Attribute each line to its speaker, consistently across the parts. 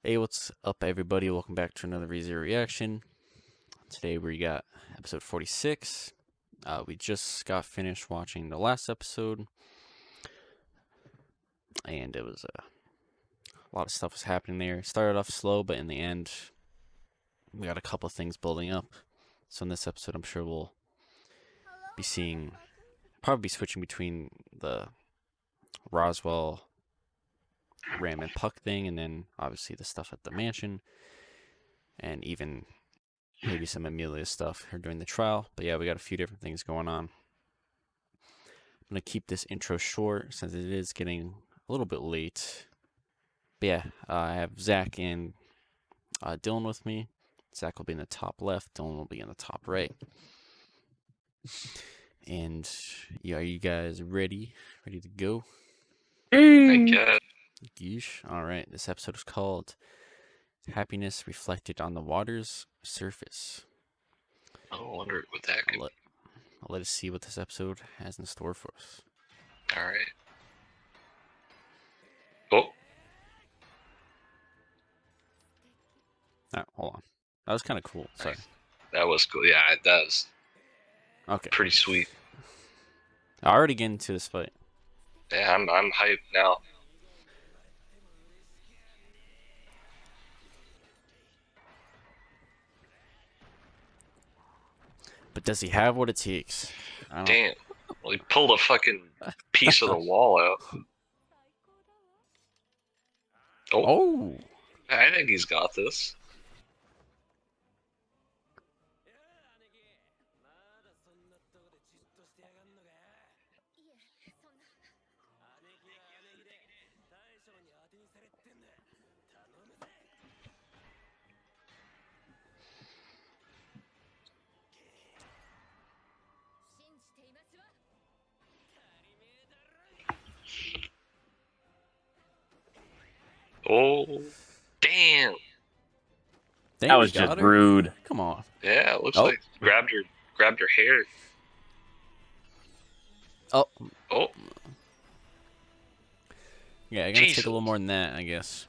Speaker 1: Hey, what's up, everybody? Welcome back to another ReZero reaction. Today we got episode 46. We just got finished watching the last episode, and it was a lot of stuff was happening there. It started off slow, but in the end, we got a couple of things building up. So in this episode, I'm sure we'll be seeing, probably switching between the Roswaal Ram and Puck thing, and then obviously the stuff at the mansion, and even maybe some Emilia stuff here during the trial. But yeah, we got a few different things going on. I'm going to keep this intro short since it is getting a little bit late. But yeah, I have Zach and Dylan with me. Zach will be in the top left, Dylan will be in the top right. And yeah, are you guys ready? Ready to go?
Speaker 2: I guess.
Speaker 1: Yeesh. Alright, this episode is called Happiness Reflected on the Water's Surface.
Speaker 2: I wonder what that could be.
Speaker 1: I'll let us see what this episode has in store for us.
Speaker 2: Alright. Oh.
Speaker 1: Alright, hold on. That was kind of cool. Sorry.
Speaker 2: That was cool. Yeah, that was
Speaker 1: okay.
Speaker 2: Pretty sweet.
Speaker 1: I already get into this fight.
Speaker 2: Yeah, I'm hyped now.
Speaker 1: But does he have what it takes?
Speaker 2: Damn. Well, he pulled a fucking piece of the wall out.
Speaker 1: Oh.
Speaker 2: I think he's got this. Oh, damn.
Speaker 3: That was just rude.
Speaker 1: Come on.
Speaker 2: Yeah, it looks like grabbed her hair.
Speaker 1: Oh.
Speaker 2: Oh.
Speaker 1: Yeah, I gotta take a little more than that, I guess.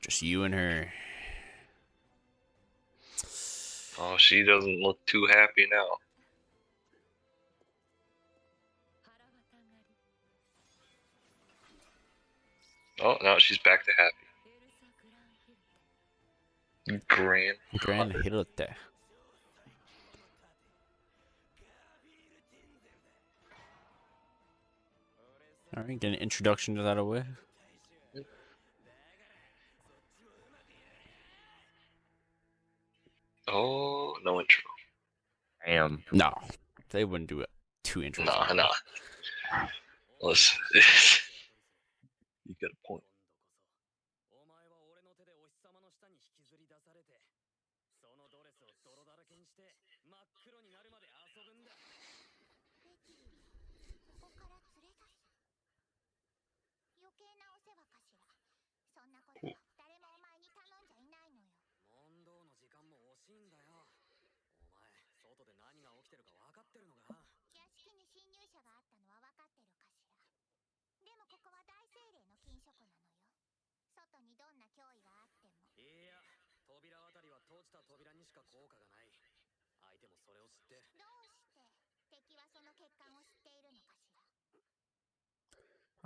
Speaker 1: Just you and her.
Speaker 2: Oh, she doesn't look too happy now. Oh, no, she's back to happy. Grand
Speaker 1: Hirote. Alright, get an introduction to that away.
Speaker 2: Oh, no intro.
Speaker 3: Damn.
Speaker 1: No, they wouldn't do it. 2 intros.
Speaker 2: No. Listen, you got a point.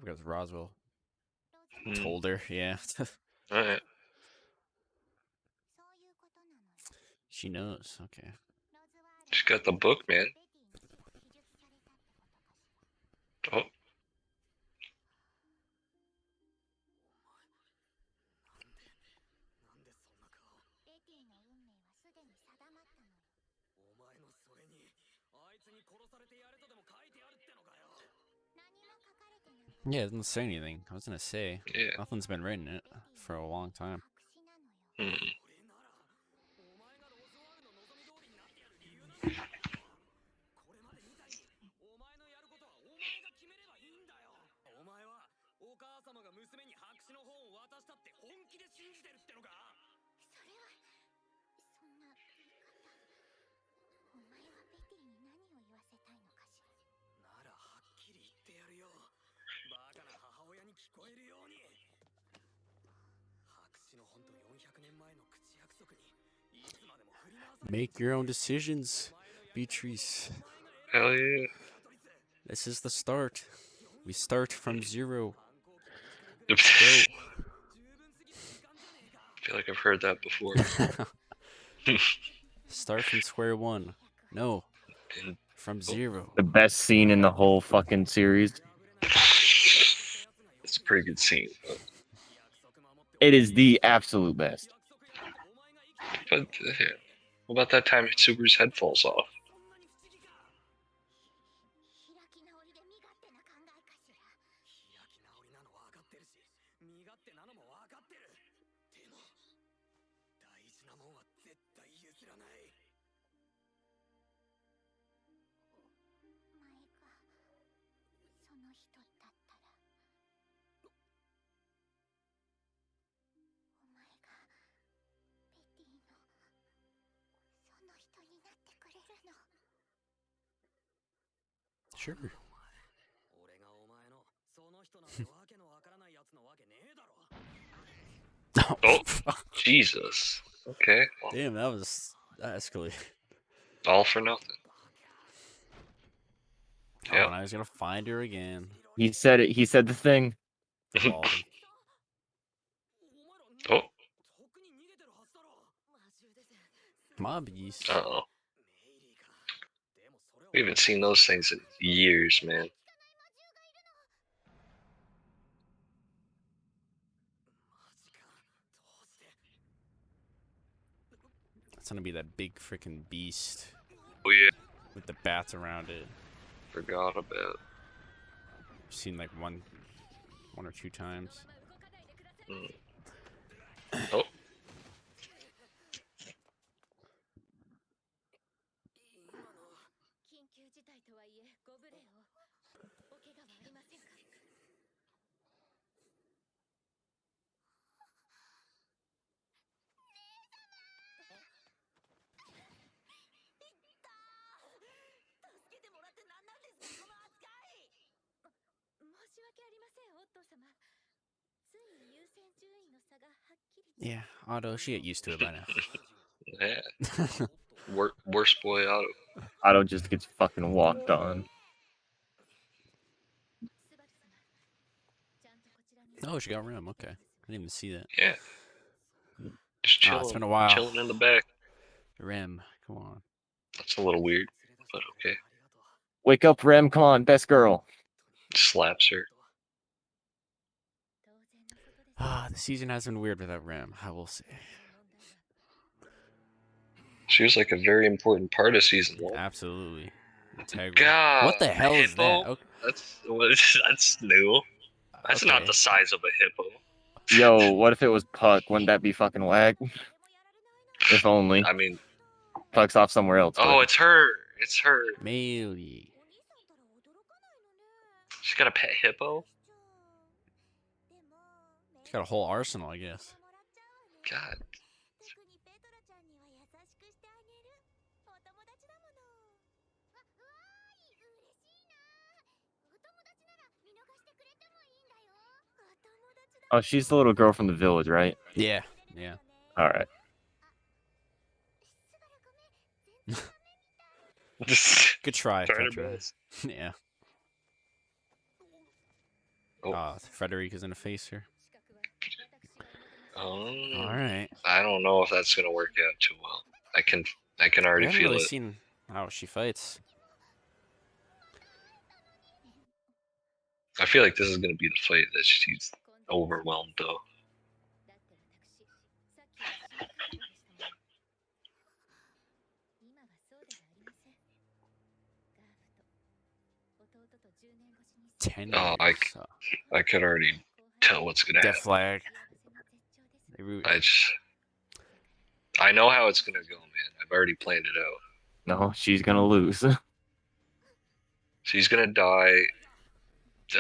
Speaker 1: Because Roswaal told her, yeah.
Speaker 2: Alright.
Speaker 1: She knows, okay.
Speaker 2: She got the book, man. Oh.
Speaker 1: Yeah, it doesn't say anything. I was gonna say,
Speaker 2: yeah.
Speaker 1: Nothing's been written in it for a long time. Make your own decisions, Beatrice.
Speaker 2: Hell yeah.
Speaker 1: This is the start. We start from 0.
Speaker 2: I
Speaker 1: Let's go.
Speaker 2: feel like I've heard that before.
Speaker 1: Start from square one. No,
Speaker 2: And
Speaker 1: from 0.
Speaker 3: The best scene in the whole fucking series.
Speaker 2: it's a pretty good scene.
Speaker 3: It is the absolute best.
Speaker 2: But what about that time Subaru's head falls off?
Speaker 1: Sure.
Speaker 2: Oh, Jesus. Okay. Well,
Speaker 1: Damn, that escalated.
Speaker 2: all for nothing.
Speaker 1: Oh,
Speaker 2: Yeah.
Speaker 1: and I was gonna find her again.
Speaker 3: He said it. He said the thing.
Speaker 1: Quality.
Speaker 2: Oh.
Speaker 1: Mobbies.
Speaker 2: Uh-oh. We haven't seen those things in years, man.
Speaker 1: It's gonna be that big freaking beast
Speaker 2: Oh yeah,
Speaker 1: with the bats around it.
Speaker 2: forgot about.
Speaker 1: I've seen like one or two times.
Speaker 2: Oh.
Speaker 1: Yeah, Otto, she get used to it by now.
Speaker 2: Yeah. Worst boy Otto.
Speaker 3: Otto just gets fucking walked on.
Speaker 1: Oh, she got Rem. Okay, I didn't even see that.
Speaker 2: Yeah. Just chilling.
Speaker 1: It's been a while.
Speaker 2: Chilling in the back.
Speaker 1: Rem, come on.
Speaker 2: That's a little weird, but okay.
Speaker 3: Wake up, Rem. Come on, best girl.
Speaker 2: Slaps her.
Speaker 1: The season has been weird without Rem. I will say.
Speaker 2: She was like a very important part of season 1.
Speaker 1: Absolutely. Integral.
Speaker 2: God.
Speaker 1: What the hell is
Speaker 2: hippo?
Speaker 1: that? Okay.
Speaker 2: That's new. That's not the size of a hippo.
Speaker 3: Yo, what if it was Puck? Wouldn't that be fucking whack? If only.
Speaker 2: I mean,
Speaker 3: Puck's off somewhere else.
Speaker 2: oh,
Speaker 3: But
Speaker 2: it's her. It's her.
Speaker 1: Emilia.
Speaker 2: She's got a pet hippo?
Speaker 1: She's got a whole arsenal, I guess.
Speaker 2: God.
Speaker 3: oh, she's the little girl from the village, right?
Speaker 1: Yeah. Yeah.
Speaker 3: All right.
Speaker 1: Good try.
Speaker 2: Trying her
Speaker 1: Petra.
Speaker 2: best.
Speaker 1: Yeah.
Speaker 2: Oh.
Speaker 1: Frederica's in the face here. All
Speaker 2: Um,
Speaker 1: right.
Speaker 2: I don't know if that's gonna work out too well. I can already
Speaker 1: We haven't
Speaker 2: feel
Speaker 1: really
Speaker 2: it.
Speaker 1: seen how she fights.
Speaker 2: I feel like this is gonna be the fight that she's overwhelmed though.
Speaker 1: Ten
Speaker 2: Oh,
Speaker 1: years.
Speaker 2: I could already tell what's gonna
Speaker 1: Death
Speaker 2: happen.
Speaker 1: flag.
Speaker 2: I know how it's gonna go, man. I've already planned it out.
Speaker 3: No, she's gonna lose.
Speaker 2: She's gonna die.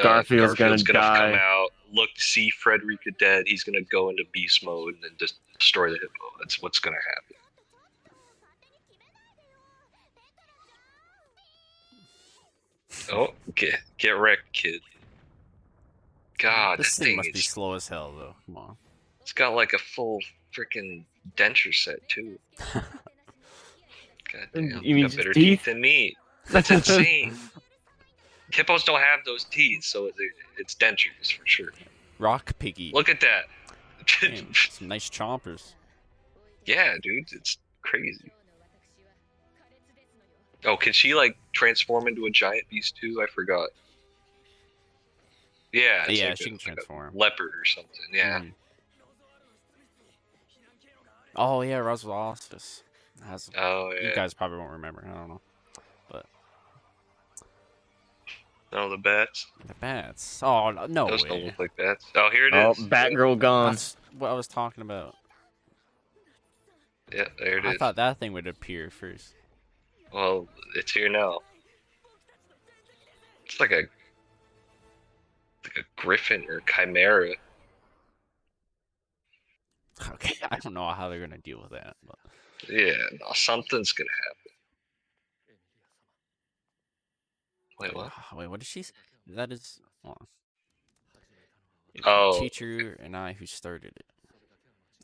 Speaker 3: Garfield's gonna
Speaker 2: come
Speaker 3: die.
Speaker 2: out, see Frederica dead. He's gonna go into beast mode and then just destroy the hippo. That's what's gonna happen. Oh, get wrecked, kid. God,
Speaker 1: This
Speaker 2: that
Speaker 1: thing
Speaker 2: thing
Speaker 1: must be
Speaker 2: is
Speaker 1: slow as hell, though. Come on.
Speaker 2: It's got like a full freaking denture set too. God damn,
Speaker 3: You mean
Speaker 2: got
Speaker 3: just
Speaker 2: better
Speaker 3: teeth?
Speaker 2: teeth than me. That's insane. Hippos don't have those teeth, so it's dentures for sure.
Speaker 1: Rock piggy.
Speaker 2: Look at that.
Speaker 1: Damn, some nice chompers.
Speaker 2: Yeah, dude, it's crazy. Oh, can she like transform into a giant beast too? I forgot. Yeah, it's
Speaker 1: Yeah,
Speaker 2: like
Speaker 1: she can
Speaker 2: like
Speaker 1: transform.
Speaker 2: a leopard or something. Yeah.
Speaker 1: Mhm. Oh yeah, Roswaal has.
Speaker 2: Oh
Speaker 1: You
Speaker 2: yeah.
Speaker 1: guys probably won't remember. I don't know, but
Speaker 2: No, the bats.
Speaker 1: the bats. Oh no
Speaker 2: Those don't
Speaker 1: way.
Speaker 2: look like bats. Oh, here it
Speaker 3: Oh,
Speaker 2: is.
Speaker 3: Batgirl gone.
Speaker 1: That's what I was talking about.
Speaker 2: Yeah, there it
Speaker 1: I
Speaker 2: is.
Speaker 1: thought that thing would appear first.
Speaker 2: Well, it's here now. It's like a griffin or chimera.
Speaker 1: Okay, I don't know how they're gonna deal with that. But
Speaker 2: Yeah, no, something's gonna happen. Wait, what?
Speaker 1: wait, what did she? That is. Hold on. It was my
Speaker 2: Oh,
Speaker 1: teacher and I who started it.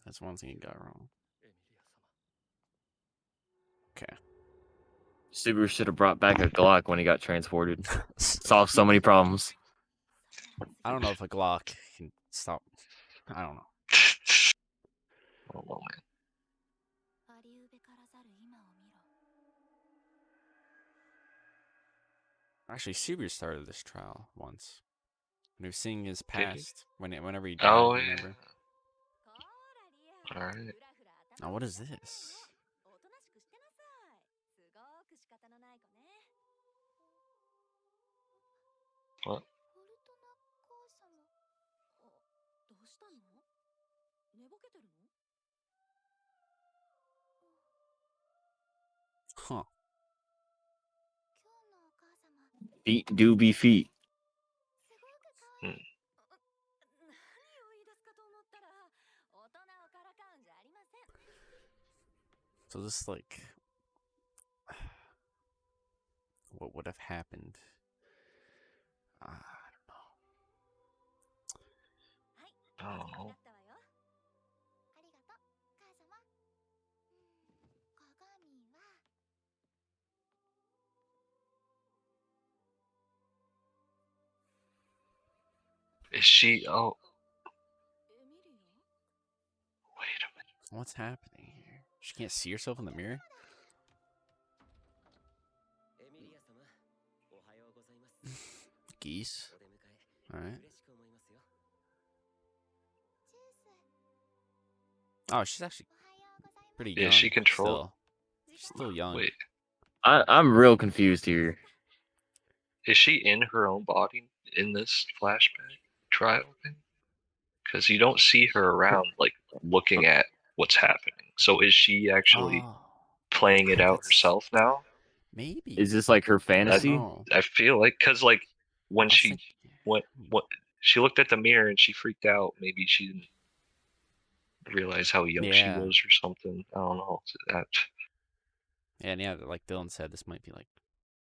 Speaker 1: That's one thing you got wrong. Okay.
Speaker 3: Subaru should have brought back a Glock when he got transported. Solved so many problems.
Speaker 1: I don't know if a Glock can stop. I don't know.
Speaker 2: oh man.
Speaker 1: Actually, Subaru started this trial once. When he was seeing his
Speaker 2: Did he?
Speaker 1: past, whenever he died,
Speaker 2: Oh yeah.
Speaker 1: remember?
Speaker 2: All right.
Speaker 1: Now, what is this?
Speaker 2: What?
Speaker 1: Huh.
Speaker 3: Feet do be feet.
Speaker 2: Hmm.
Speaker 1: So this like, what would have happened?
Speaker 2: I don't know. Is she? Oh, wait a minute.
Speaker 1: What's happening here? She can't see herself in the mirror. Geese. All right. Oh, she's actually pretty young.
Speaker 2: Is she control?
Speaker 1: Still. She's still young.
Speaker 2: Wait,
Speaker 3: I'm real confused here.
Speaker 2: is she in her own body in this flashback trial thing? Because you don't see her around, like looking at what's happening. So is she actually
Speaker 1: Oh,
Speaker 2: playing it out
Speaker 1: that's
Speaker 2: herself now?
Speaker 1: maybe.
Speaker 3: Is this like her
Speaker 1: I don't
Speaker 3: fantasy?
Speaker 1: know.
Speaker 2: I feel like, cause like when
Speaker 1: I was
Speaker 2: she
Speaker 1: thinking.
Speaker 2: went, what she looked at the mirror and she freaked out. Maybe she didn't realize how young she
Speaker 1: Yeah.
Speaker 2: was or something. I don't know. That
Speaker 1: And yeah, like Dylan said, this might be like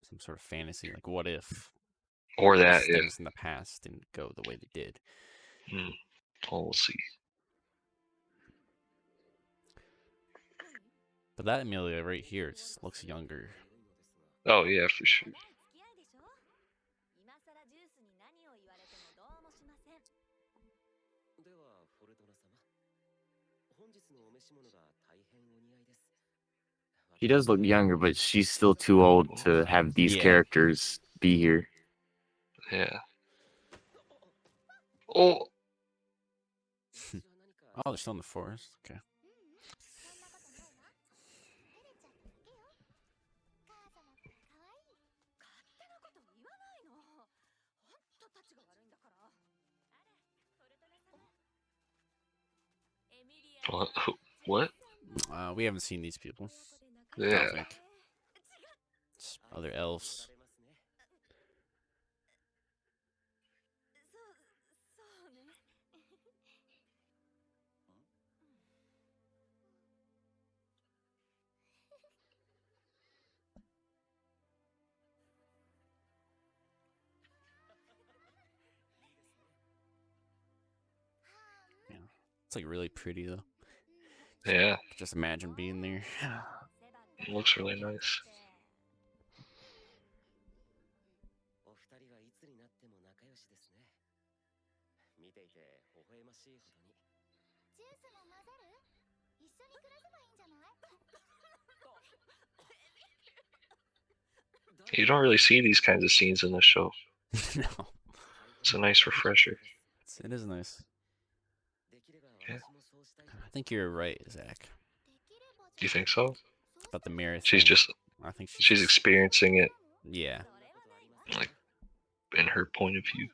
Speaker 1: some sort of fantasy. Like, what if
Speaker 2: or that,
Speaker 1: these
Speaker 2: yeah.
Speaker 1: things in the past didn't go the way they did?
Speaker 2: Well, we'll see.
Speaker 1: But that Emilia right here just looks younger.
Speaker 2: Oh yeah, for sure.
Speaker 3: She does look younger, but she's still too old to have these
Speaker 1: Yeah.
Speaker 3: characters be here.
Speaker 2: Yeah. Oh,
Speaker 1: Oh, they're still in the forest. Okay.
Speaker 2: what? What?
Speaker 1: We haven't seen these people. I
Speaker 2: Yeah.
Speaker 1: don't think. It's other elves. Yeah. It's like really pretty though.
Speaker 2: Yeah,
Speaker 1: Just imagine being there.
Speaker 2: it looks really nice. You don't really see these kinds of scenes in this show.
Speaker 1: No,
Speaker 2: It's a nice refresher.
Speaker 1: it is nice.
Speaker 2: Yeah.
Speaker 1: I think you're right, Zach,
Speaker 2: Do you think so?
Speaker 1: about the mirror thing.
Speaker 2: She's just
Speaker 1: I think
Speaker 2: she's
Speaker 1: just,
Speaker 2: experiencing it
Speaker 1: yeah.
Speaker 2: like in her point of view.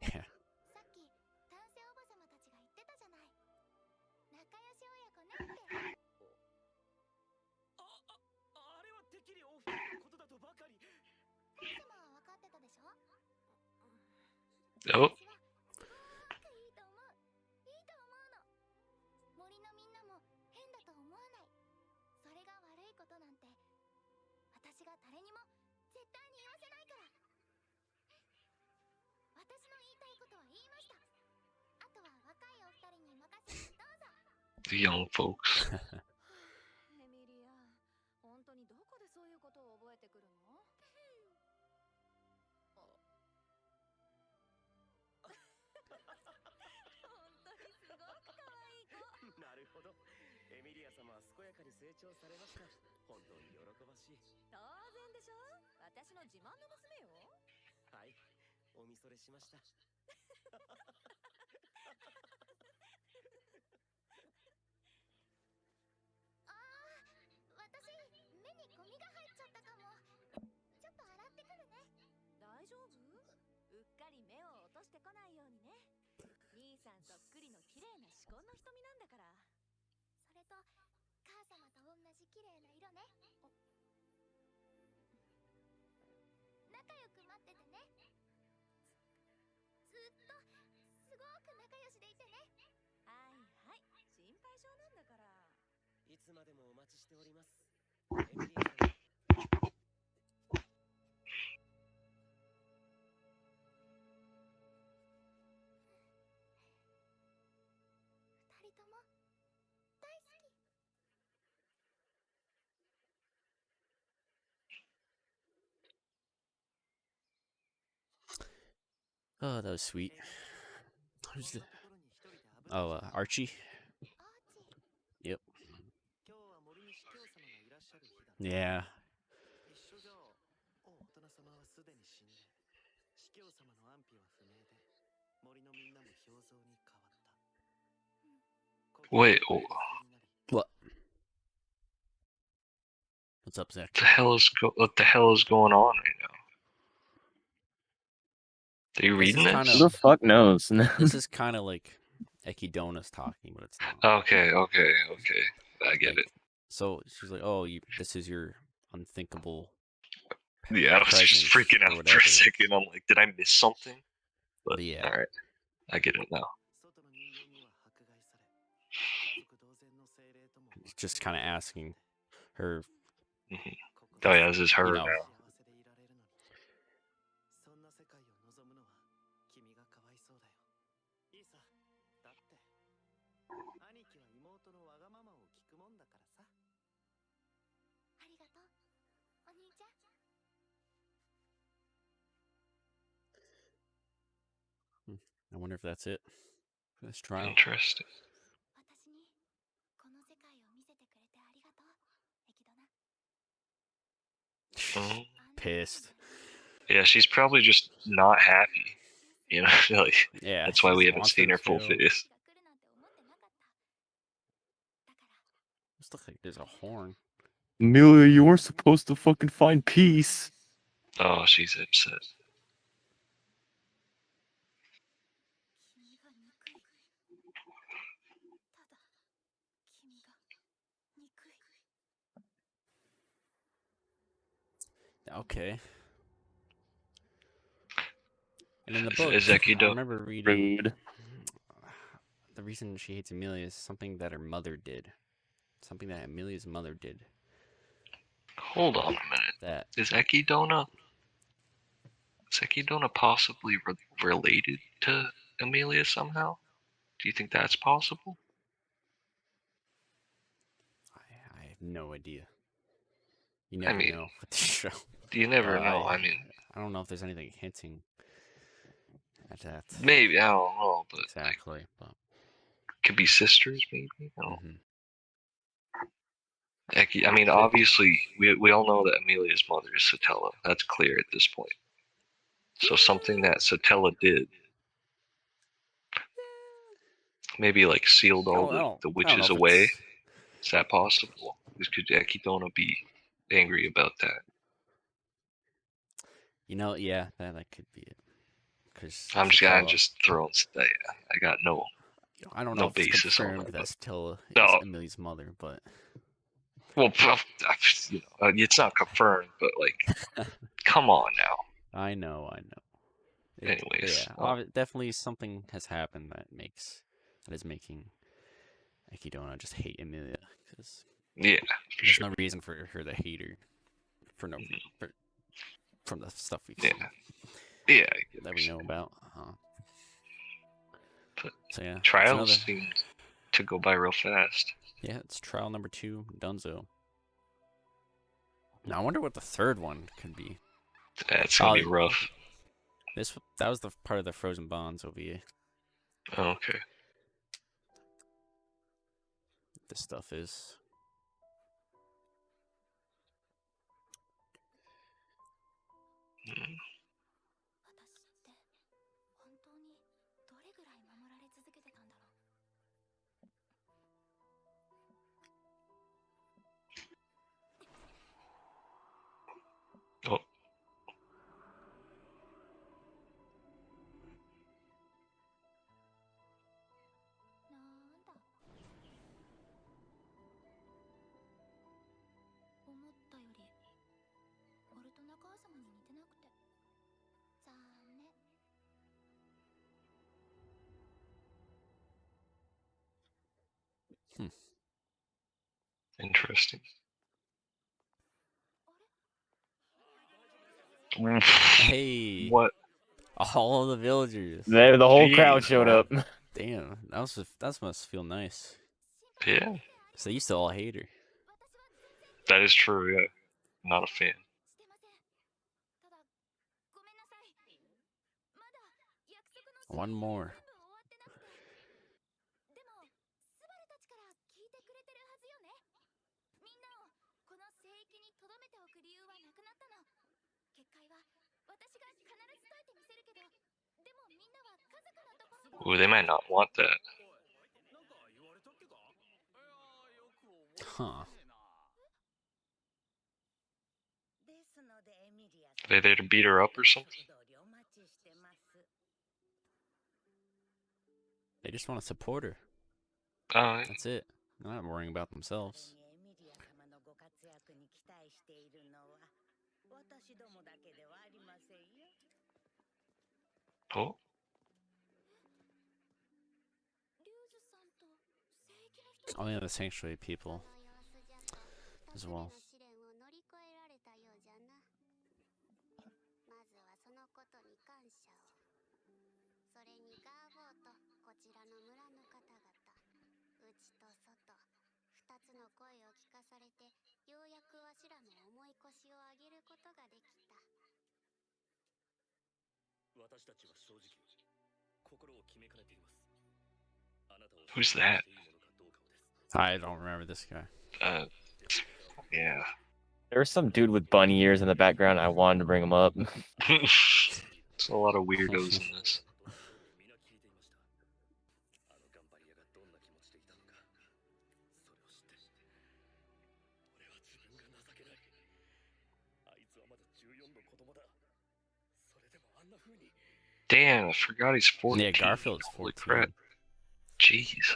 Speaker 1: Yeah.
Speaker 2: Oh, the young folks.
Speaker 4: 本当にどこでそういうことを覚えてくるの？本当にすごく可愛い子。なるほど。エミリア様は健やかに成長されました。本当に喜ばしい。当然でしょ？私の自慢の娘よ。はい。おみそれしました。大丈夫？うっかり目を落としてこないようにね。兄さんそっくりの綺麗な至根の瞳なんだから。それと母様と同じ綺麗な色ね。仲良く待っててね。ずっとすごく仲良しでいてね。はいはい、心配性なんだから。いつまでもお待ちしております。エミリアさん。
Speaker 1: Oh, that was sweet. Who's the... Oh, Archie? Yep. Yeah.
Speaker 2: Wait,
Speaker 1: What? What's up, Zach?
Speaker 2: what the hell is going on right now? Are you reading
Speaker 1: kinda-
Speaker 2: this?
Speaker 3: Who the fuck knows?
Speaker 1: This is kind of like Ekidona's talking, but it's not.
Speaker 2: Okay. I get it.
Speaker 1: So she's like, "Oh, this is your unthinkable."
Speaker 2: Yeah, I was just
Speaker 1: presence
Speaker 2: freaking
Speaker 1: or
Speaker 2: out for
Speaker 1: whatever.
Speaker 2: a second. I'm like, did I miss something? But
Speaker 1: Yeah.
Speaker 2: all right, I get it now.
Speaker 1: He's just kind of asking her.
Speaker 2: Mhm. Oh yeah, this is her
Speaker 1: You know.
Speaker 2: now.
Speaker 1: I wonder if that's it for this trial.
Speaker 2: Interesting. Mhm.
Speaker 1: Pissed.
Speaker 2: Yeah, she's probably just not happy. You know, like
Speaker 1: Yeah.
Speaker 2: that's why
Speaker 1: she
Speaker 2: we
Speaker 1: just
Speaker 2: haven't
Speaker 1: wants
Speaker 2: seen
Speaker 1: to
Speaker 2: her full
Speaker 1: chill.
Speaker 2: face.
Speaker 1: This looks like there's a horn.
Speaker 3: Emilia, you weren't supposed to fucking find peace.
Speaker 2: Oh, she's upset.
Speaker 1: Okay. And in the
Speaker 2: Is
Speaker 1: book,
Speaker 2: Ekido-
Speaker 1: I remember reading.
Speaker 3: Rude.
Speaker 1: the reason she hates Emilia is something that her mother did. Something that Emilia's mother did.
Speaker 2: Hold on a minute.
Speaker 1: That
Speaker 2: Is Ekidona possibly related to Emilia somehow? Do you think that's possible?
Speaker 1: I have no idea. You
Speaker 2: I
Speaker 1: never
Speaker 2: mean,
Speaker 1: know with this show.
Speaker 2: you never know. I mean,
Speaker 1: I don't know if there's anything hinting at that.
Speaker 2: maybe, I don't know, but
Speaker 1: Exactly, but
Speaker 2: could be sisters, maybe. I don't know.
Speaker 1: mhm.
Speaker 2: I mean, obviously, we all know that Emilia's mother is Satella. That's clear at this point. So something that Satella did, maybe like sealed all the
Speaker 1: I don't know
Speaker 2: witches
Speaker 1: if
Speaker 2: away.
Speaker 1: it's.
Speaker 2: Is that possible? Could Ekidona be angry about that?
Speaker 1: Yeah, that could be it. Because
Speaker 2: I'm
Speaker 1: Satella,
Speaker 2: just throwing. I got no
Speaker 1: I don't know
Speaker 2: no
Speaker 1: if it's
Speaker 2: basis on
Speaker 1: confirmed
Speaker 2: that.
Speaker 1: that Satella is
Speaker 2: No,
Speaker 1: Emilia's mother, but
Speaker 2: well, it's not confirmed, but like, come on now.
Speaker 1: I know.
Speaker 2: Anyways,
Speaker 1: Definitely something has happened that is making Ekidona just hate Emilia. Because
Speaker 2: yeah, for
Speaker 1: there's
Speaker 2: sure.
Speaker 1: no reason for her to hate her from the stuff we've
Speaker 2: Yeah,
Speaker 1: seen
Speaker 2: yeah,
Speaker 1: that we know about.
Speaker 2: But
Speaker 1: So yeah, it's
Speaker 2: trials seemed to go by real fast.
Speaker 1: Yeah, it's trial number 2, Dunzo. Now I wonder what the third one could be.
Speaker 2: That's gonna be rough.
Speaker 1: That was the part of the Frozen Bonds OVA.
Speaker 2: Oh, okay.
Speaker 1: This stuff is.
Speaker 2: Hmm.
Speaker 4: 私って本当にどれぐらい守られ続けてたんだろう。
Speaker 2: Oh,
Speaker 4: なんだ思ったよりウォルト中様に似てなくて残念。
Speaker 2: interesting.
Speaker 1: Hey!
Speaker 2: What?
Speaker 1: All of the villagers.
Speaker 3: There, the whole crowd
Speaker 2: Jeez,
Speaker 3: showed
Speaker 2: man.
Speaker 3: up.
Speaker 1: Damn, that must feel nice.
Speaker 2: Yeah,
Speaker 1: So they used to all hate her.
Speaker 2: that is true. Yeah, not a fan.
Speaker 4: してません。ただごめんなさい。まだ約束の
Speaker 1: One more.
Speaker 4: 全部終わってなくて。でもスバルたちから聞いてくれてるはずよね。みんなをこの聖域に留めておく理由はなくなったの。結界は私が必ず解いてみせるけど、でもみんなは家族のところ。
Speaker 2: Ooh, they might not want that.
Speaker 1: Huh.
Speaker 2: Are they there to beat her up or something?
Speaker 1: They just want to support her.
Speaker 2: Uh,
Speaker 1: That's it. They're not worrying about themselves.
Speaker 2: oh,
Speaker 4: リュウズさんと聖域の人
Speaker 1: Oh yeah, the sanctuary people as well.
Speaker 4: 試練を乗り越えられたようじゃな。まずはそのことに感謝を。それにガーボーとこちらの村の方々、内と外、二つの声を聞かされて、ようやくわしらの重い腰を上げることができた。
Speaker 2: who's that?
Speaker 1: I don't remember this guy.
Speaker 2: Yeah.
Speaker 3: There was some dude with bunny ears in the background. I wanted to bring him up.
Speaker 2: There's a lot of weirdos in this. Damn, I forgot he's 14.
Speaker 1: Yeah, Garfield's
Speaker 2: Holy
Speaker 1: 14.
Speaker 2: crap. Jeez.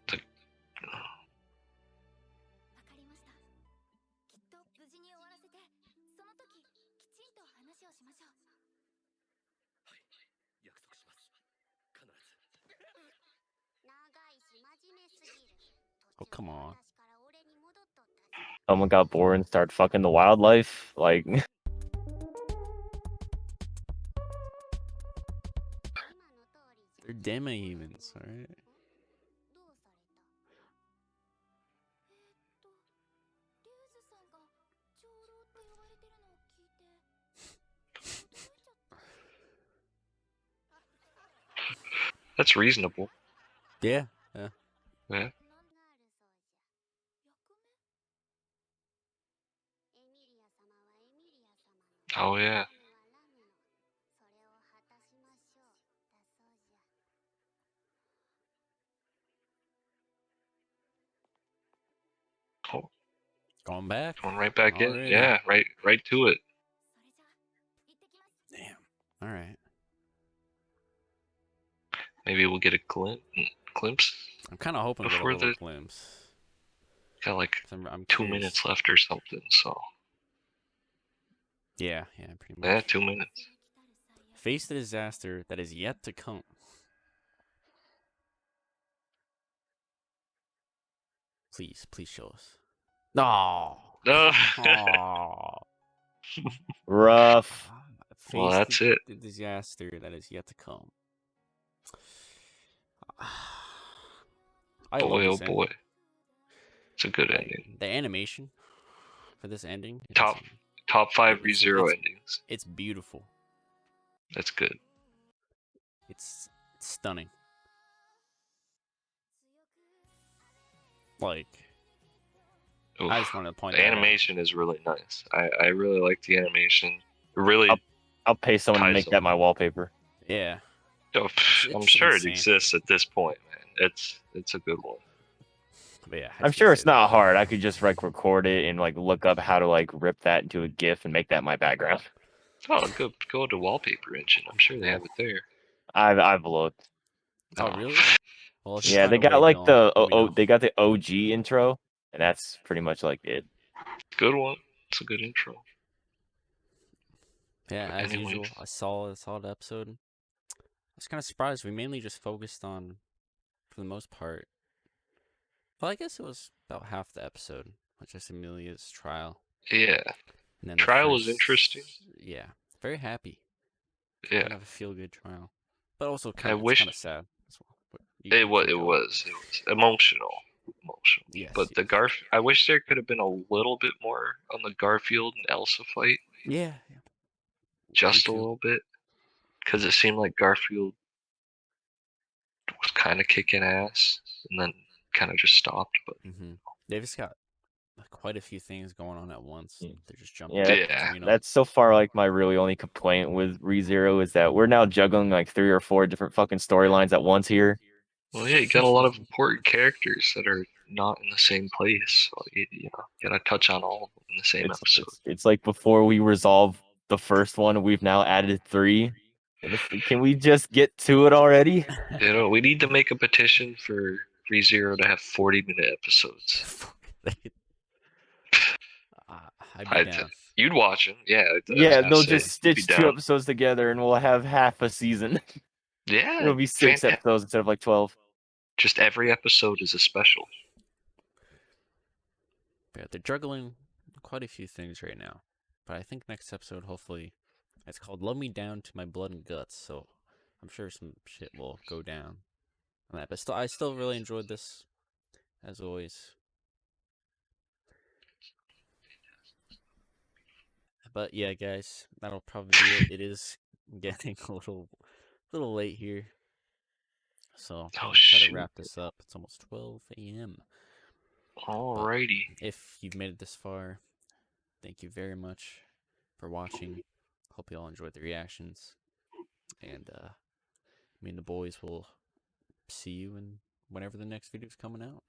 Speaker 2: The-
Speaker 4: わかりました。きっと無事に
Speaker 1: Oh, come on.
Speaker 3: Someone got bored and started fucking the wildlife. Like,
Speaker 1: They're demi-humans, alright?
Speaker 2: That's reasonable.
Speaker 1: Yeah, yeah.
Speaker 2: Yeah. Oh yeah. Oh,
Speaker 1: Going back?
Speaker 2: going right back in.
Speaker 1: Already.
Speaker 2: Yeah, right to it.
Speaker 1: Damn. Alright.
Speaker 2: Maybe we'll get a glimpse
Speaker 1: I'm kind of hoping to get a
Speaker 2: before
Speaker 1: little
Speaker 2: the
Speaker 1: glimpse.
Speaker 2: got like
Speaker 1: 'Cause I'm
Speaker 2: 2
Speaker 1: curious.
Speaker 2: minutes left or something. So
Speaker 1: Yeah, pretty
Speaker 2: yeah,
Speaker 1: much.
Speaker 2: 2 minutes.
Speaker 1: Face the disaster that is yet to come. Please show us. No.
Speaker 2: No.
Speaker 3: rough.
Speaker 2: Well,
Speaker 1: Face
Speaker 2: that's it.
Speaker 1: the disaster that is yet to come. I love
Speaker 2: Boy, oh
Speaker 1: this
Speaker 2: boy,
Speaker 1: ending.
Speaker 2: it's a good
Speaker 1: Like
Speaker 2: ending.
Speaker 1: the animation for this ending.
Speaker 2: Top 5
Speaker 1: it's
Speaker 2: ReZero endings.
Speaker 1: It's beautiful.
Speaker 2: That's good.
Speaker 1: It's stunning. Like,
Speaker 2: Oof.
Speaker 1: I just wanted to point
Speaker 2: The
Speaker 1: that
Speaker 2: animation is really nice. I really like the animation. It really,
Speaker 3: I'll pay someone to
Speaker 2: ties
Speaker 3: make
Speaker 2: them.
Speaker 3: that my wallpaper.
Speaker 1: out. Yeah.
Speaker 2: oh, I'm
Speaker 1: It's
Speaker 2: sure
Speaker 1: insane.
Speaker 2: it exists at this point, man. It's a good one.
Speaker 1: But yeah,
Speaker 3: I'm sure it's not hard. I could just like record it and like look up how to like rip that into a GIF and make that my background.
Speaker 2: Oh, go to Wallpaper Engine. I'm sure they have it there.
Speaker 3: I've looked.
Speaker 1: Oh,
Speaker 2: Oh.
Speaker 1: really? Well, if you
Speaker 3: Yeah,
Speaker 1: find
Speaker 3: they
Speaker 1: a way,
Speaker 3: got like
Speaker 1: Dylan, let me know.
Speaker 3: they got the OG intro, and that's pretty much like it.
Speaker 2: Good one. It's a good intro.
Speaker 1: Yeah,
Speaker 2: But
Speaker 1: as
Speaker 2: anyways.
Speaker 1: usual, I saw the episode. I was kind of surprised. We mainly just focused on, for the most part. Well, I guess it was about half the episode, which is Emilia's trial.
Speaker 2: Yeah.
Speaker 1: And then
Speaker 2: Trial was interesting.
Speaker 1: Yeah, very happy.
Speaker 2: Yeah.
Speaker 1: Kind of a feel-good trial, but also
Speaker 2: I
Speaker 1: kind of
Speaker 2: wish
Speaker 1: kind of sad as well. But
Speaker 2: it
Speaker 1: keep
Speaker 2: was
Speaker 1: going.
Speaker 2: emotional.
Speaker 1: Yes.
Speaker 2: But the Garf, I wish there could have been a little bit more on the Garfield and Elsa fight,
Speaker 1: Yeah.
Speaker 2: just a
Speaker 1: too.
Speaker 2: little bit, because it seemed like Garfield was kind of kicking ass and then kind of just stopped. But
Speaker 1: They've just got quite a few things going on at once.
Speaker 3: Yeah.
Speaker 1: They're just jumping.
Speaker 3: Yeah,
Speaker 1: between them.
Speaker 3: that's so far like my really only complaint with ReZero is that we're now juggling like 3 or 4 different fucking storylines at once here.
Speaker 2: well, yeah, you got a lot of important characters that are not in the same place. So you gotta touch on all of them in the same episode.
Speaker 3: It's like before we resolve the first one, we've now added 3. Can we just get to it already?
Speaker 2: We need to make a petition for ReZero to have 40-minute episodes.
Speaker 1: I'd be down.
Speaker 2: You'd watch them, yeah.
Speaker 3: Yeah, they'll just stitch 2 episodes together and we'll have half a season.
Speaker 2: Yeah,
Speaker 3: It'll be 6 episodes instead of like 12.
Speaker 2: Just every episode is a special.
Speaker 1: Yeah, they're juggling quite a few things right now. But I think next episode, hopefully, it's called Love Me Down to My Blood and Guts. So I'm sure some shit will go down on that. But I still really enjoyed this, as always. But yeah, guys, that'll probably be it. It is getting a little late here. So I'll try to wrap this up. It's almost 12 a.m.
Speaker 2: Alrighty.
Speaker 1: But if you've made it this far, thank you very much for watching. Hope you all enjoyed the reactions. And me and the boys will see you in whenever the next video is coming out.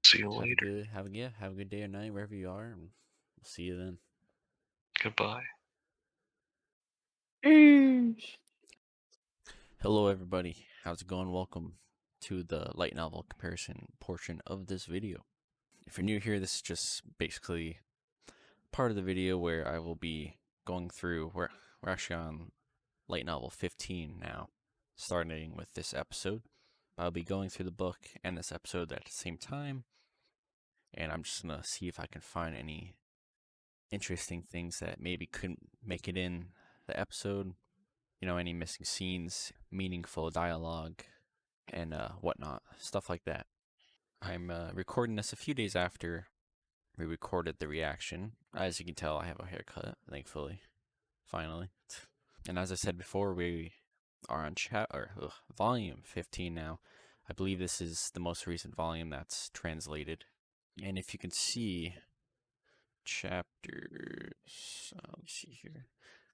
Speaker 2: See you later.
Speaker 1: Have a good day or night wherever you are, and we'll see you then.
Speaker 2: Goodbye.
Speaker 1: Hello, everybody. How's it going? Welcome to the light novel comparison portion of this video. If you're new here, this is just basically part of the video where I will be going through. We're actually on light novel 15 now, starting with this episode. I'll be going through the book and this episode at the same time, and I'm just gonna see if I can find any interesting things that maybe couldn't make it in the episode. You know, any missing scenes, meaningful dialogue, and whatnot, stuff like that. I'm recording this a few days after we recorded the reaction. As you can tell, I have a haircut, thankfully, finally. And as I said before, we are on volume 15 now. I believe this is the most recent volume that's translated. And if you can see chapters, let me see here.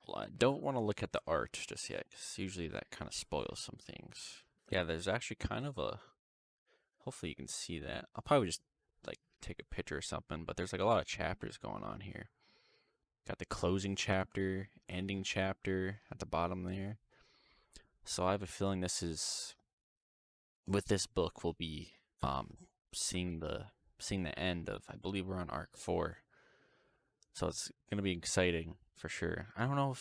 Speaker 1: Well, I don't want to look at the art just yet, because usually that kind of spoils some things. Yeah, there's actually kind of a, hopefully you can see that. I'll probably just like take a picture or something, but there's like a lot of chapters going on here. Got the closing chapter, ending chapter at the bottom there. So I have a feeling this is, with this book, we'll be seeing the end of, I believe we're on arc 4. So it's gonna be exciting for sure. I don't know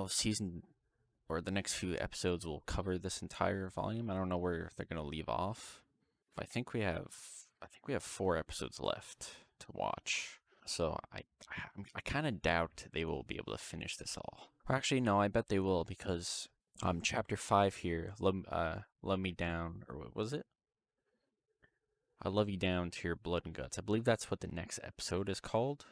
Speaker 1: if season or the next few episodes will cover this entire volume. I don't know where they're gonna leave off. But I think we have 4 episodes left to watch. So I kind of doubt they will be able to finish this all. Or actually, no, I bet they will, because chapter 5 here, love me down, or what was it? I love you down to your blood and guts. I believe that's what the next episode is called.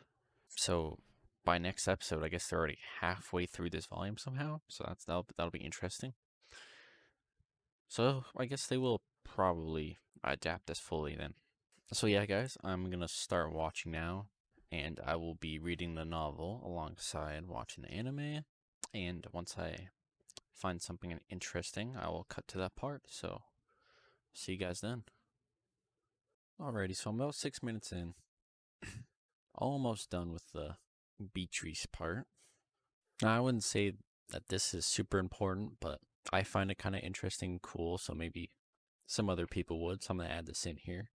Speaker 1: So by next episode, I guess they're already halfway through this volume somehow. So that'll be interesting. So I guess they will probably adapt this fully then. So yeah, guys, I'm gonna start watching now, and I will be reading the novel alongside watching the anime. And once I find something interesting, I will cut to that part. So see you guys then. Alrighty, so I'm about 6 minutes in. Almost done with the Beatrice part. Now, I wouldn't say that this is super important, but I find it kind of interesting and cool, so maybe some other people would. So I'm going to add this in here.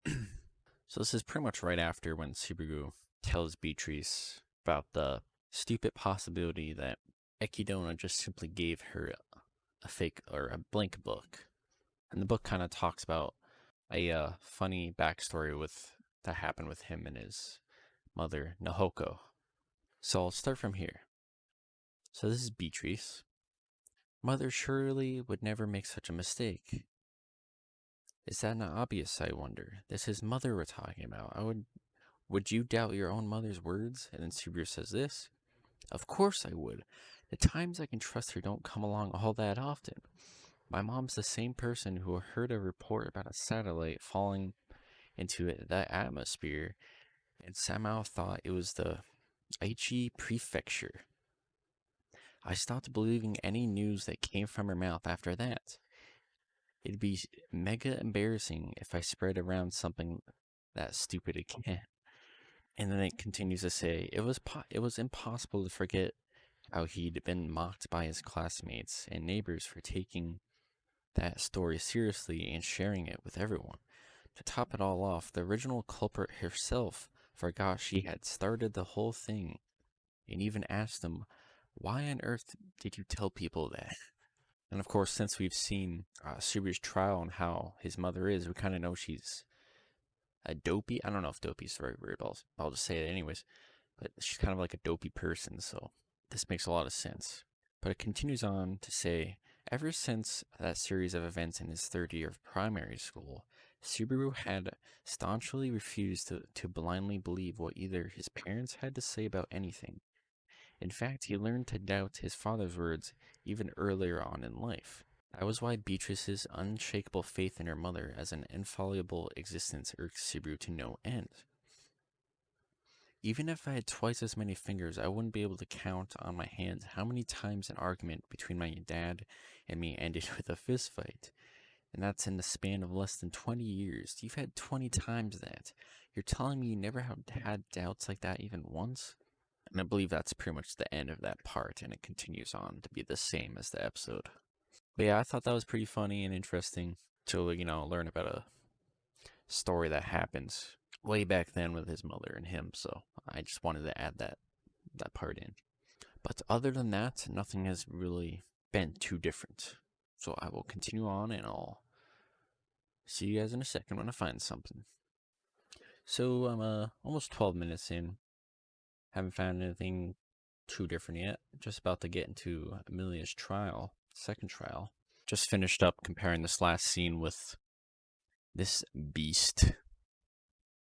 Speaker 1: So this is pretty much right after when Subaru tells Beatrice about the stupid possibility that Ekidona just simply gave her a fake or a blank book. And the book kind of talks about a funny backstory that happened with him and his mother, Naoko. So I'll start from here. So this is Beatrice. Mother surely would never make such a mistake. Is that not obvious, I wonder? This is mother we're talking about. Would you doubt your own mother's words? And then Subaru says this. Of course I would. The times I can trust her don't come along all that often. My mom's the same person who heard a report about a satellite falling into that atmosphere and somehow thought it was the Aichi prefecture. I stopped believing any news that came from her mouth after that. It'd be mega embarrassing if I spread around something that stupid again. And then it continues to say, it was impossible to forget how he'd been mocked by his classmates and neighbors for taking that story seriously and sharing it with everyone. To top it all off, the original culprit herself forgot she had started the whole thing and even asked him, why on earth did you tell people that? And of course, since we've seen Subaru's trial and how his mother is, we kind of know she's a dopey. I don't know if dopey is the right word, but I'll just say it anyways. But she's kind of like a dopey person, so this makes a lot of sense. But it continues on to say, ever since that series of events in his third year of primary school, Subaru had staunchly refused to blindly believe what either his parents had to say about anything. In fact, he learned to doubt his father's words even earlier on in life. That was why Beatrice's unshakable faith in her mother as an infallible existence irked Subaru to no end. Even if I had twice as many fingers, I wouldn't be able to count on my hands how many times an argument between my dad and me ended with a fist fight. And that's in the span of less than 20 years. You've had 20 times that. You're telling me you never had doubts like that even once? And I believe that's pretty much the end of that part, and it continues on to be the same as the episode. But yeah, I thought that was pretty funny and interesting to, learn about a story that happens way back then with his mother and him, so I just wanted to add that part in. But other than that, nothing has really been too different. So I will continue on, and I'll see you guys in a second when I find something. So I'm almost 12 minutes in. Haven't found anything too different yet. Just about to get into Emilia's trial, second trial. Just finished up comparing this last scene with this beast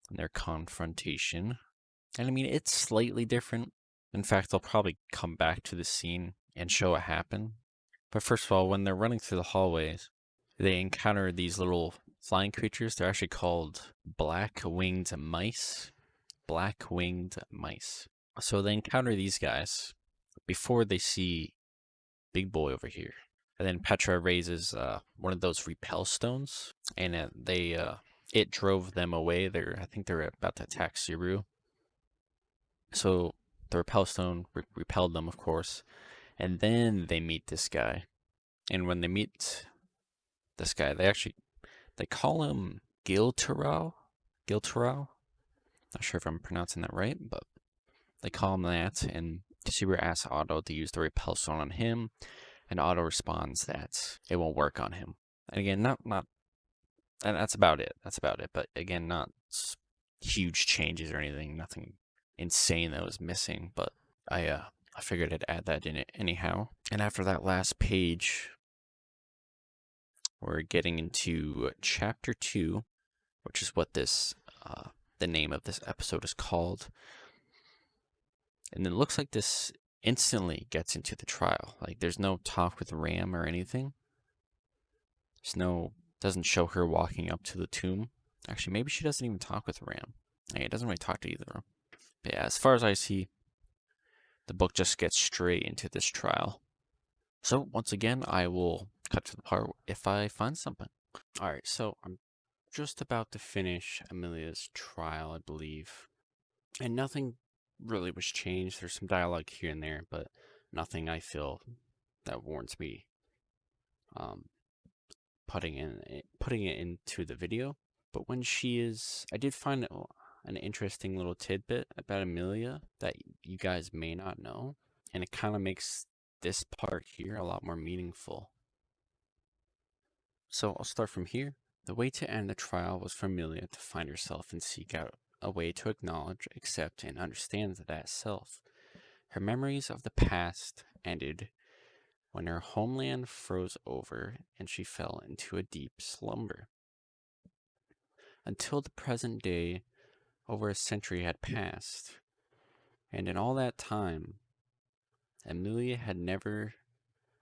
Speaker 1: and their confrontation. And I mean, it's slightly different. In fact, I'll probably come back to this scene and show what happened. But first of all, when they're running through the hallways, they encounter these little flying creatures. They're actually called black-winged mice. Black-winged mice. So they encounter these guys before they see Big Boy over here. And then Petra raises one of those repel stones, and it drove them away. I think they're about to attack Subaru. So the repel stone repelled them, of course. And then they meet this guy. And when they meet this guy, they call him Gilterau. Gilterau. Not sure if I'm pronouncing that right, but they call him that. And Subaru asks Otto to use the repel stone on him, and Otto responds that it won't work on him. And again, not, and that's about it. That's about it. But again, not huge changes or anything. Nothing insane that was missing. But I figured I'd add that in it anyhow. And after that last page, we're getting into chapter 2, which is what this the name of this episode is called. And it looks like this instantly gets into the trial. Like, there's no talk with Ram or anything. Doesn't show her walking up to the tomb. Actually, maybe she doesn't even talk with Ram. Like, it doesn't really talk to either of them. But yeah, as far as I see, the book just gets straight into this trial. So once again, I will cut to the part if I find something. Alright, so I'm just about to finish Emilia's trial, I believe. And nothing really was changed. There's some dialogue here and there, but nothing I feel that warrants me putting it into the video. But when I did find an interesting little tidbit about Emilia that you guys may not know, and it kind of makes this part here a lot more meaningful. So I'll start from here. The way to end the trial was for Emilia to find herself and seek out a way to acknowledge, accept, and understand that self. Her memories of the past ended when her homeland froze over and she fell into a deep slumber. Until the present day, over a century had passed, and in all that time, Emilia had never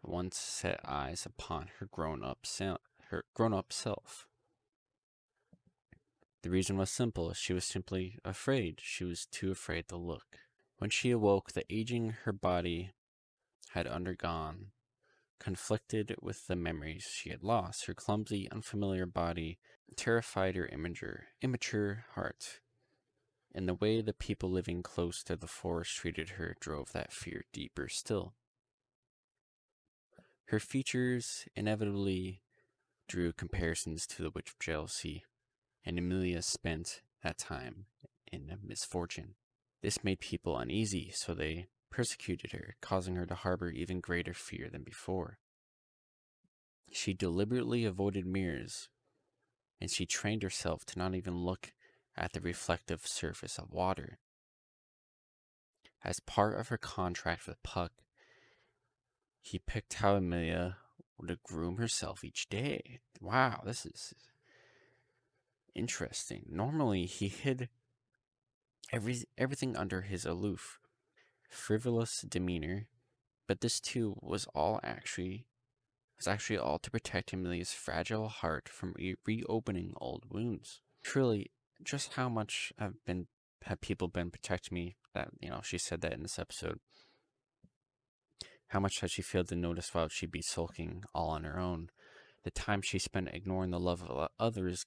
Speaker 1: once set eyes upon her grown-up self. The reason was simple. She was simply afraid. She was too afraid to look. When she awoke, the aging her body had undergone conflicted with the memories she had lost. Her clumsy, unfamiliar body terrified her immature heart, and the way the people living close to the forest treated her drove that fear deeper still. Her features inevitably drew comparisons to the witch of jealousy, and Emilia spent that time in misfortune. This made people uneasy, so they persecuted her, causing her to harbor even greater fear than before. She deliberately avoided mirrors, and she trained herself to not even look at the reflective surface of water. As part of her contract with Puck, he picked how Emilia would groom herself each day. Wow, this is interesting. Normally, he hid everything under his aloof, frivolous demeanor, but this too was actually all to protect Emilia's fragile heart from reopening old wounds. Truly, just how much have people been protecting me? That, she said that in this episode. How much had she failed to notice while she'd be sulking all on her own? The time she spent ignoring the love of others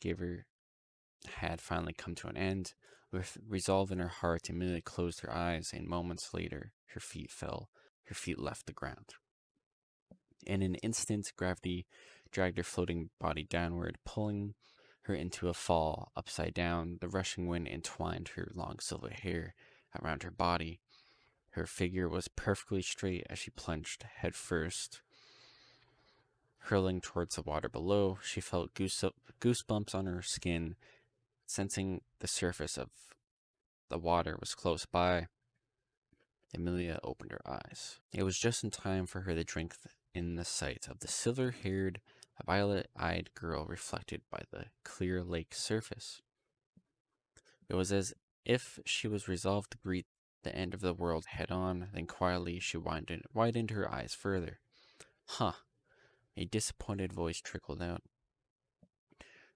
Speaker 1: had finally come to an end. With resolve in her heart, Emilia closed her eyes, and moments later, her feet left the ground. In an instant, gravity dragged her floating body downward, pulling her into a fall upside down. The rushing wind entwined her long silver hair around her body. Her figure was perfectly straight as she plunged headfirst Hurling towards the water below, she felt goosebumps on her skin, sensing the surface of the water was close by. Emilia opened her eyes. It was just in time for her to drink in the sight of the silver-haired, violet-eyed girl reflected by the clear lake surface. It was as if she was resolved to greet the end of the world head-on, then quietly she widened her eyes further. Huh. A disappointed voice trickled out.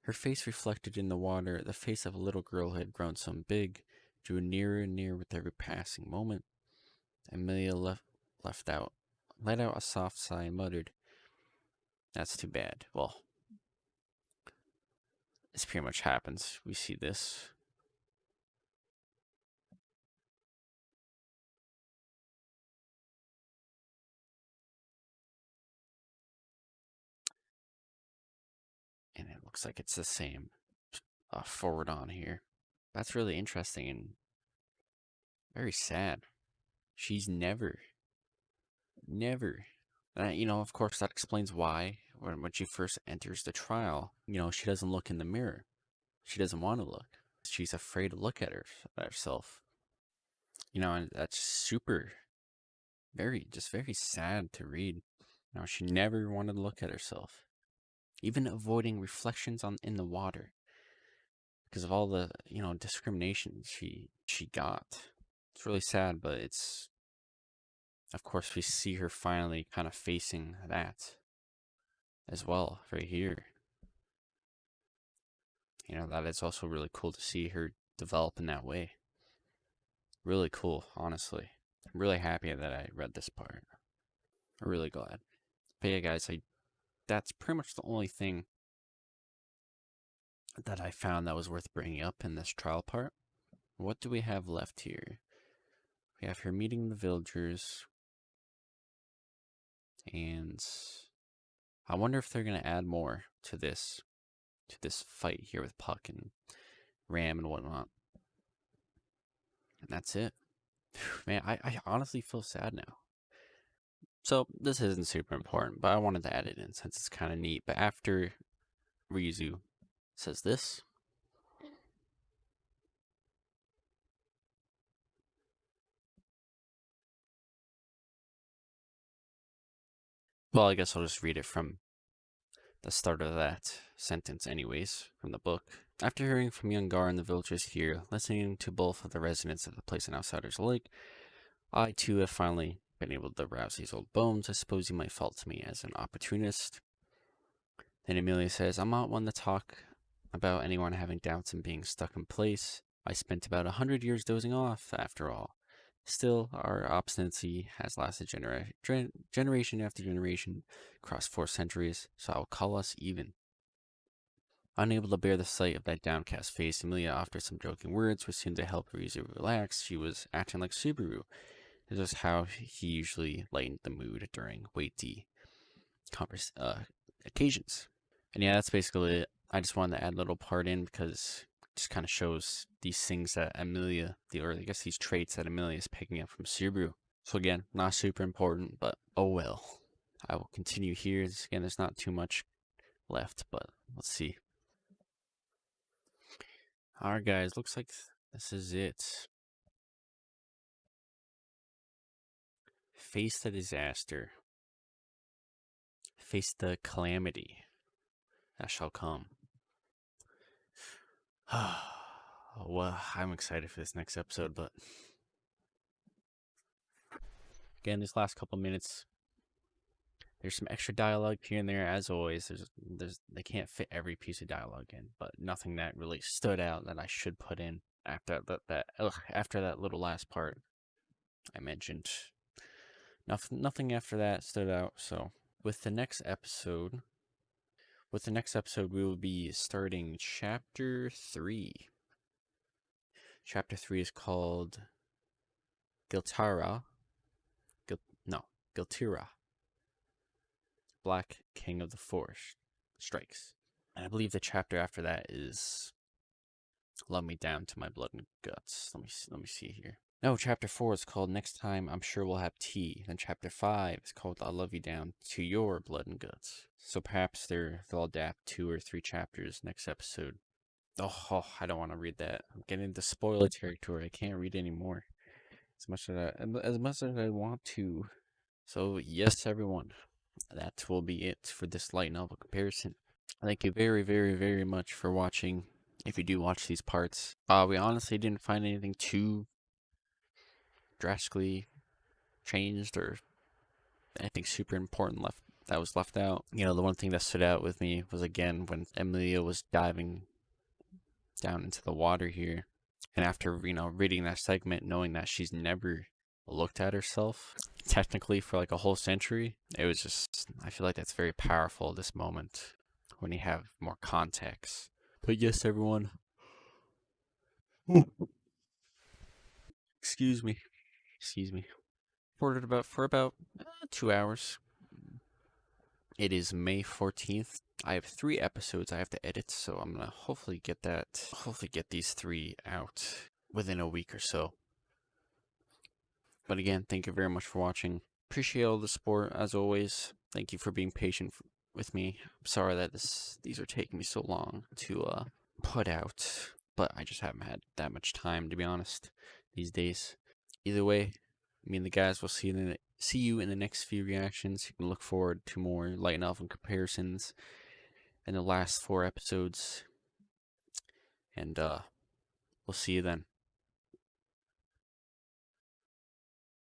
Speaker 1: Her face reflected in the water, the face of a little girl who had grown so big, drew nearer and nearer with every passing moment. Emilia let out a soft sigh and muttered, "That's too bad." Well, this pretty much happens. We see this. And it looks like it's the same forward on here. That's really interesting and very sad. She's never, of course, that explains why when she first enters the trial, she doesn't look in the mirror. She doesn't want to look. She's afraid to look at herself. And that's super, very sad to read. She never wanted to look at herself, even avoiding reflections in the water because of all the discrimination she got. It's really sad, but of course we see her finally kind of facing that as well right here. That is also really cool to see her develop in that way. Really cool, honestly. I'm really happy that I read this part. I'm really glad. But yeah, guys, that's pretty much the only thing that I found that was worth bringing up in this trial part. What do we have left here? We have her meeting the villagers, and I wonder if they're gonna add more to this fight here with Puck and Ram and whatnot. And that's it. Man, I honestly feel sad now. So this isn't super important, but I wanted to add it in since it's kind of neat. But after Rizu says this, well, I guess I'll just read it from the start of that sentence anyways, from the book. After hearing from young Gar and the villagers here, listening to both of the residents of the place and outsiders alike, I too have finally been able to rouse these old bones. I suppose you might fault me as an opportunist. Then Emilia says, I'm not one to talk about anyone having doubts and being stuck in place. I spent about 100 years dozing off, after all. Still, our obstinacy has lasted generation after generation, across 4 centuries, so I'll call us even. Unable to bear the sight of that downcast face, Emilia offered some joking words, which seemed to help Rizu relax. She was acting like Subaru. This was how he usually lightened the mood during weighty occasions. And yeah, that's basically it. I just wanted to add a little part in because it just kind of shows these things that Emilia, or I guess these traits that Emilia is picking up from Subaru. So again, not super important, but oh well. I will continue here. Again, there's not too much left, but let's see. Alright guys, looks like this is it. Face the disaster. Face the calamity that shall come. Well, I'm excited for this next episode, but again, these last couple minutes, there's some extra dialogue here and there, as always. They can't fit every piece of dialogue in, but nothing that really stood out that I should put in after after that little last part I mentioned. Nothing after that stood out. So with the next episode, we will be starting chapter 3. Chapter 3 is called Giltira. Giltira. Black King of the Forest strikes. And I believe the chapter after that is Love Me Down to My Blood and Guts. Let me see here. No, chapter 4 is called Next Time I'm Sure We'll Have Tea. Then chapter 5 is called I'll Love You Down to Your Blood and Guts. So perhaps they'll adapt 2 or 3 chapters next episode. Oh, I don't want to read that. I'm getting into spoiler territory. I can't read anymore. As much as I want to. So yes, everyone, that will be it for this light novel comparison. Thank you very, very, very much for watching. If you do watch these parts, we honestly didn't find anything too drastically changed or anything super important that was left out. You know, the one thing that stood out with me was again when Emilia was diving down into the water here, and after reading that segment, knowing that she's never looked at herself technically for like a whole century, it was just, I feel like that's very powerful at this moment when you have more context. But yes, everyone. Excuse me. Recorded for about 2 hours. It is May 14th. I have 3 episodes I have to edit, so I'm gonna hopefully get these 3 out within a week or so. But again, thank you very much for watching. Appreciate all the support as always. Thank you for being patient with me. I'm sorry that these are taking me so long to put out, but I just haven't had that much time, to be honest, these days. Either way, me and the guys will see you in the next few reactions. You can look forward to more light novel comparisons in the last 4 episodes, and we'll see you then.